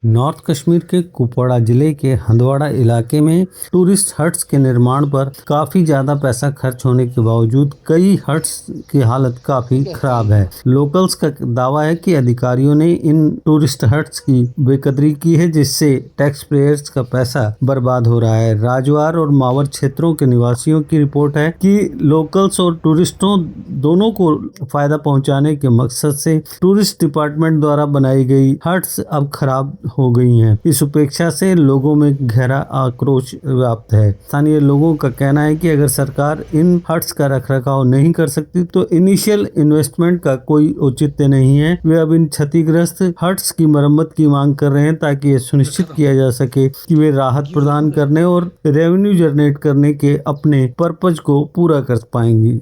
North Kashmir के कुपवाड़ा जिले के हंदवाड़ा इलाके में टूरिस्ट हट्स के निर्माण पर काफी ज्यादा पैसा खर्च होने के बावजूद कई हट्स की हालत काफी खराब है। लोकल्स का दावा है कि अधिकारियों ने इन टूरिस्ट हट्स की बेकदरी की है, जिससे टैक्स पेयर्स का पैसा बर्बाद हो रहा है। राजवार और मावर क्षेत्रों के निवासियों की रिपोर्ट है कि लोकल्स और टूरिस्टों दोनों को फायदा पहुंचाने के मकसद से टूरिस्ट डिपार्टमेंट द्वारा बनाई गई हट्स अब खराब हो गई हैं। इस उपेक्षा से लोगों में गहरा आक्रोश व्याप्त है। स्थानीय लोगों का कहना है कि अगर सरकार इन हट्स का रखरखाव नहीं कर सकती तो इनिशियल इन्वेस्टमेंट का कोई औचित्य नहीं है। वे अब इन क्षतिग्रस्त हट्स की मरम्मत की मांग कर रहे हैं ताकि ये सुनिश्चित किया जा सके कि वे राहत प्रदान करने और रेवेन्यू जनरेट करने के अपने पर्पज को पूरा कर पाएंगी।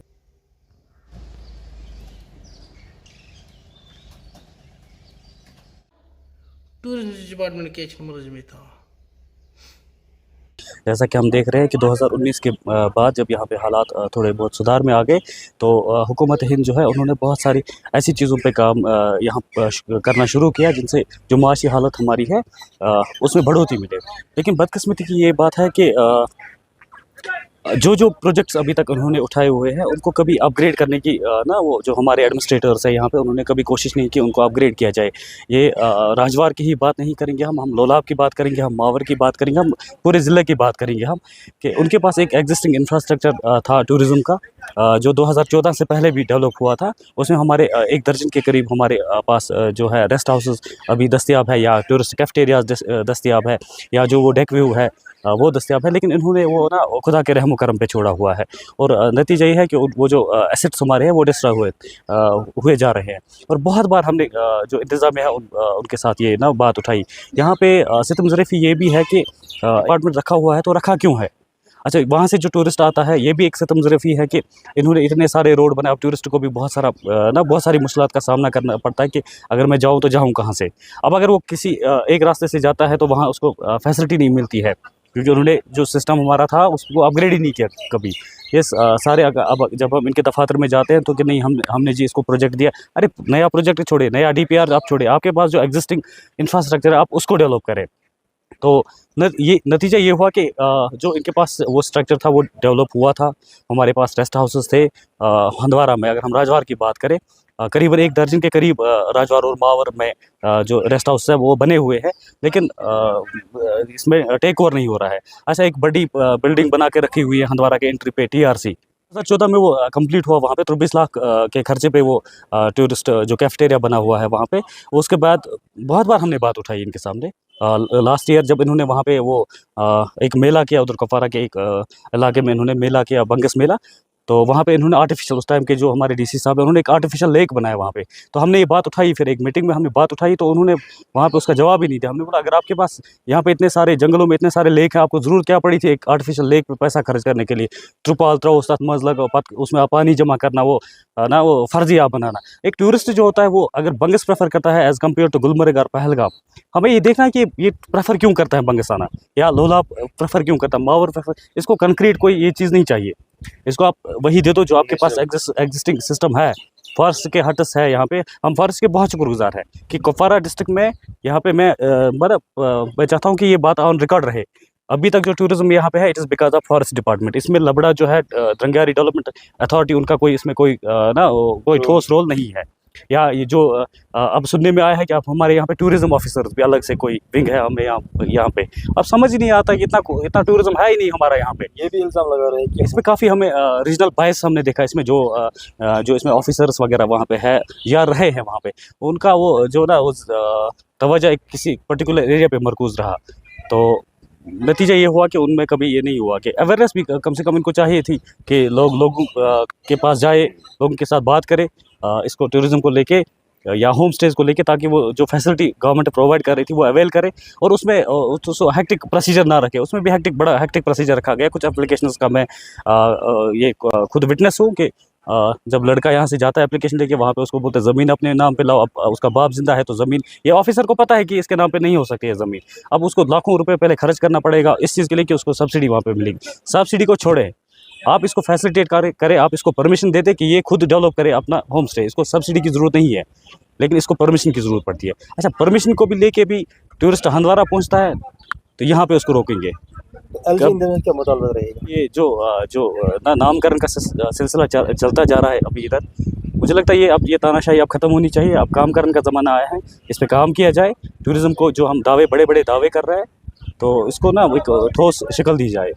टूरिज्म डिपार्टमेंट के मुलजिम में था। जैसा कि हम देख रहे हैं कि 2019 के बाद जब यहाँ पे हालात थोड़े बहुत सुधार में आ गए तो हुकूमत हिंद जो है उन्होंने बहुत सारी ऐसी चीज़ों पे काम यहाँ करना शुरू किया जिनसे जो माशी हालत हमारी है उसमें बढ़ोतरी मिले। लेकिन बदकिस्मती की ये बात है कि जो प्रोजेक्ट्स अभी तक उन्होंने उठाए हुए हैं उनको कभी अपग्रेड करने की ना वो जो हमारे एडमिनिस्ट्रेटर्स हैं यहाँ पे उन्होंने कभी कोशिश नहीं की उनको अपग्रेड किया जाए। ये राजवार की ही बात नहीं करेंगे हम लोलाब की बात करेंगे, हम मावर की बात करेंगे, हम पूरे ज़िले की बात करेंगे हम कि उनके पास एक एग्जिस्टिंग इंफ्रास्ट्रक्चर था टूरिज़्म का जो 2014 से पहले भी डेवलप हुआ था। उसमें हमारे 1 दर्जन के करीब हमारे पास जो है रेस्ट हाउसेस अभी दस्तियाब है या टूरिस्ट कैफेटेरियाज दस्तियाब है या जो वो डेक व्यू है वो दस्तियाब है। लेकिन इन्होंने वो ना खुदा के रहम करम पे छोड़ा हुआ है और नतीजा ये है कि वो जो एसेट्स हमारे हैं वो डिस्ट्रॉय हुए जा रहे हैं। और बहुत बार हमने जो इंतज़ामिया है उनके साथ ये ना बात उठाई। यहाँ पे सितम ज़रीफ़ी ये भी है कि अपार्टमेंट रखा हुआ है तो रखा क्यों है। अच्छा, वहाँ से जो टूरिस्ट आता है ये भी एक सितम ज़रीफ़ी है कि इन्होंने इतने सारे रोड बनाए। अब टूरिस्ट को भी बहुत सारी मुश्किलात का सामना करना पड़ता है कि अगर मैं जाऊँ तो जाऊँ कहाँ से। अब अगर वो किसी एक रास्ते से जाता है तो वहाँ उसको फैसिलिटी नहीं मिलती है क्योंकि उन्होंने जो सिस्टम हमारा था उसको अपग्रेड ही नहीं किया कभी। ये सारे अब जब हम इनके दफातर में जाते हैं तो कि नहीं हमने जी इसको प्रोजेक्ट दिया। अरे नया प्रोजेक्ट छोड़े, नया DPR आप छोड़े, आपके पास जो एग्जिस्टिंग इंफ्रास्ट्रक्चर है आप उसको डेवलप करें। तो ये नतीजा ये हुआ कि जो इनके पास वो स्ट्रक्चर था वो डेवलप हुआ था। हमारे पास रेस्ट हाउसेस थे हंदवाड़ा में। अगर हम राजवार की बात करें करीबन 1 दर्जन के करीब राजवार और मावर में जो रेस्ट हाउस है वो बने हुए हैं। लेकिन इसमें टेक ओवर नहीं हो रहा है। अच्छा, एक बड़ी बिल्डिंग बना के रखी हुई है हंदवाड़ा के एंट्री पे TRC 2014 में वो कंप्लीट हुआ। वहाँ पे 23 लाख के खर्चे पे वो टूरिस्ट जो कैफेटेरिया बना हुआ है वहाँ पे। उसके बाद बहुत बार हमने बात उठाई इनके सामने। लास्ट ईयर जब इन्होंने वहाँ पे वो एक मेला किया उधर कुपवाड़ा के एक इलाके में इन्होंने मेला किया, बंगस मेला। तो वहाँ पे इन्होंने आर्टिफिशियल उस टाइम के जो हमारे DC साहब हैं उन्होंने एक आर्टिफिशियल लेक बनाया वहाँ पे। तो हमने ये बात उठाई, फिर एक मीटिंग में हमने बात उठाई तो उन्होंने वहाँ पे उसका जवाब ही नहीं दिया। हमने बोला अगर आपके पास यहाँ पे इतने सारे जंगलों में इतने सारे लेक हैं, आपको ज़रूरत क्या पड़ी थी एक आर्टिफिशियल लेक पे पैसा खर्च करने के लिए। त्रिपाल त्राओ साथ मज लगाओ उसमें आप पानी जमा करना, वो ना वो फर्जी आप बनाना। एक टूरिस्ट जो होता है वो अगर बंगस प्रेफर करता है एज़ कम्पेयर टू गुलमर्ग और पहलगाम, हमें ये देखना है कि ये प्रेफर क्यों करता है बंगस आना या लोलाब प्रेफर क्यों करता है, मावर प्रेफर। इसको कंक्रीट कोई ये चीज़ नहीं चाहिए, इसको आप वही दे दो जो आपके पास एग्जिस्टिंग सिस्टम है। फर्श के हट्स है यहाँ पे, हम फर्श के बहुत शुक्रगुजार हैं कि कुपवाड़ा डिस्ट्रिक्ट में यहाँ पे मैं चाहता हूँ कि ये बात ऑन रिकॉर्ड रहे। अभी तक जो टूरिज्म यहाँ पे है it is because of forest department. इसमें लबड़ा जो है रंगारी डेवलपमेंट अथॉरिटी उनका कोई इसमें कोई कोई ठोस रोल नहीं है। या ये जो अब सुनने में आया है कि अब हमारे यहाँ पे टूरिज्म ऑफिसर्स भी अलग से कोई विंग है हमें यहाँ पे। अब समझ ही नहीं आता कि इतना टूरिज्म है ही नहीं हमारा यहाँ पे। ये भी इल्ज़ाम लगा रहे हैं कि इसमें काफ़ी हमें रीजनल बायस हमने देखा इसमें जो इसमें ऑफिसर्स वगैरह वहाँ पे है या रहे हैं वहाँ पे, उनका वो जो ना उस तवज्जो एक किसी पर्टिकुलर एरिया पे मरकूज़ रहा। तो नतीजा ये हुआ कि उनमें कभी ये नहीं हुआ कि अवेयरनेस भी कम से कम इनको चाहिए थी कि लोगों के पास जाए, लोगों के साथ बात करे इसको टूरिज़्म को लेके या होम स्टेज को लेके, ताकि वो जो फैसिलिटी गवर्नमेंट प्रोवाइड कर रही थी वो अवेल करे और उसमें हेक्टिक प्रोसीजर ना रखे। उसमें भी बड़ा हेक्टिक प्रोसीजर रखा गया। कुछ एप्लीकेशंस का मैं ये खुद विटनेस हूँ कि जब लड़का यहाँ से जाता है एप्लीकेशन लेके, वहाँ पे उसको बोलते हैं ज़मीन अपने नाम पे लाओ। अब उसका बाप जिंदा है तो ज़मीन, ये ऑफिसर को पता है कि इसके नाम पे नहीं हो सकती है ज़मीन। अब उसको लाखों रुपए पहले खर्च करना पड़ेगा इस चीज़ के लिए कि उसको सब्सिडी वहाँ पे मिलेगी। सब्सिडी को छोड़े, आप इसको फैसिलिटेट करें, आप इसको परमिशन दे दें कि ये खुद डेवलप करे अपना होम स्टे। इसको सब्सिडी की ज़रूरत नहीं है लेकिन इसको परमिशन की ज़रूरत पड़ती है। अच्छा, परमिशन को भी लेके भी टूरिस्ट हंदवाड़ा पहुंचता है तो यहाँ पे उसको रोकेंगे। एलजी इंदौर में क्या मुतालबा रहेगा? ये जो नामकरण का सिलसिला चलता जा रहा है अभी इधर, मुझे लगता है अब ये तानाशाही अब ख़त्म होनी चाहिए। अब कामकरण का ज़माना आया है, इस पे काम किया जाए। टूरिज़्म को जो हम बड़े बड़े दावे कर रहे हैं, तो इसको ना एक ठोस शक्ल दी जाए।